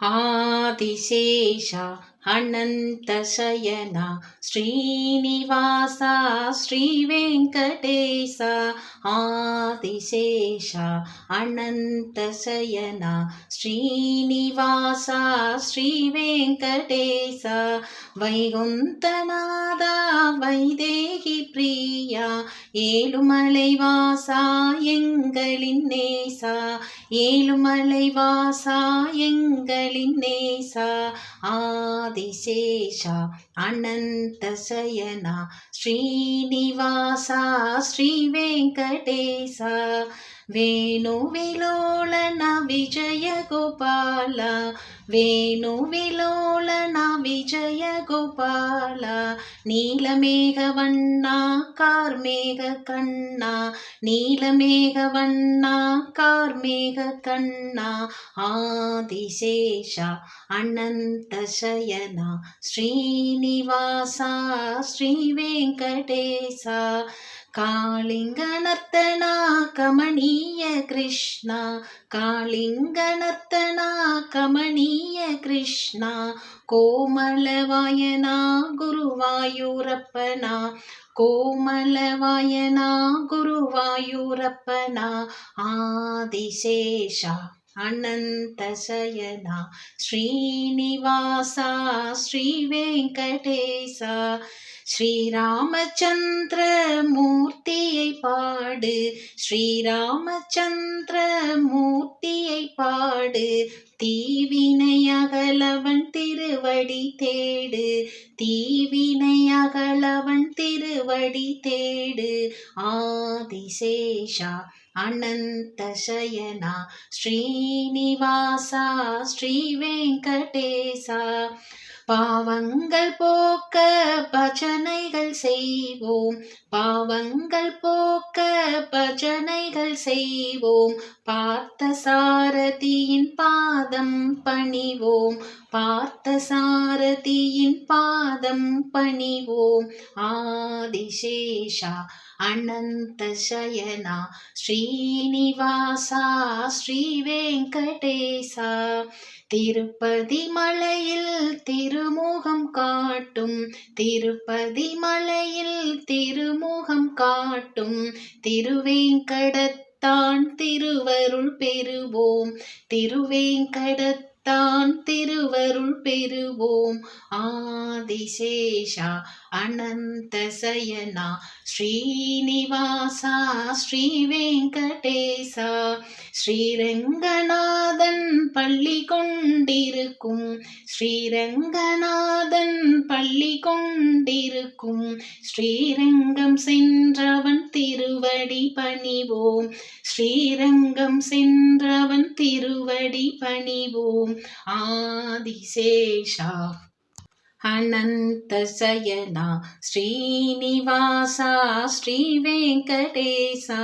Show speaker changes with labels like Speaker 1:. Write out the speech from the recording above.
Speaker 1: ఆదిశేష అనంతశయన శ్రీనివాస శ్రీ వెంకటేశ ఆదిశేష అనంతశయన శ్రీనివాస శ్రీ వెంకటేశ వైగుంతనాద வைதேகி பிரியா ஏழுமலை வாசா எங்களின் நேசா ஏழுமலை வாசா எங்களின் நேசா ஆதிசேஷ அனந்தசயன ஸ்ரீனிவாச ஸ்ரீ வெங்கடேச வேணுவிலோலன விஜய கோபால வேணுவிலோலன விஜய கோபால நீலமேகவண்ணா கார்மேக கண்ணா நீலமேகவண்ணா கார்மேக கண்ணா ஆதிசேஷ அனந்தசயன ஸ்ரீனிவாச ஸ்ரீ வெங்கடேச காளிங்கநர்த்தனா கமனீய கிருஷ்ணா காளிங்கநர்த்தனா கமனீய கிருஷ்ணா கோமலவாயனா குருவாயூரப்பனா கோமலவாயனா குருவாயூரப்பனா ஆதிசேஷா அனந்தசயனா ஸ்ரீனிவாச ஸ்ரீ வெங்கடேச ஸ்ரீராமச்சந்திர மூர்த்தியை பாடு ஸ்ரீராமச்சந்திர மூர்த்தியை பாடு தீவினை அகலவன் திருவடி தேடு தீவினை அகலவன் திருவடி தேடு ஆதிசேஷா அனந்தசயனா ஸ்ரீனிவாசா ஸ்ரீ வெங்கடேசா பாவங்கள் போக்க பஜனைகள் செய்வோம் பாவங்கள் போக்க பஜனைகள் செய்வோம் பார்த்த சாரதியின் பாதம் பணிவோம் பார்த்த சாரதியின் பாதம் பணிவோம் ஆதிசேஷா அனந்தசயனா ஸ்ரீனிவாசா ஸ்ரீ வெங்கடேசா திருப்பதி மலையில் திருமுகம் காட்டும் திருப்பதி மலையில் திருமுகம் காட்டும் திருவேங்கடத்தான் திருவருள் பெறுவோம் திருவேங்கடத்தான் திருவருள் பெறுவோம் ஆதிசேஷா அனந்தசயனா ஸ்ரீனிவாசா ஸ்ரீ வெங்கடேசா ஸ்ரீரங்கநாதன் பள்ளி கொண்டிருக்கும் ஸ்ரீரங்கநாதன் பள்ளி கொண்டிருக்கும் ஸ்ரீரங்கம் சென்றவன் திருவடி பணிவோம் ஸ்ரீரங்கம் சென்றவன் திருவடி பணிவோம் ஆதிசேஷா அனந்தசயனா ஸ்ரீனிவாசா ஸ்ரீ வெங்கடேசா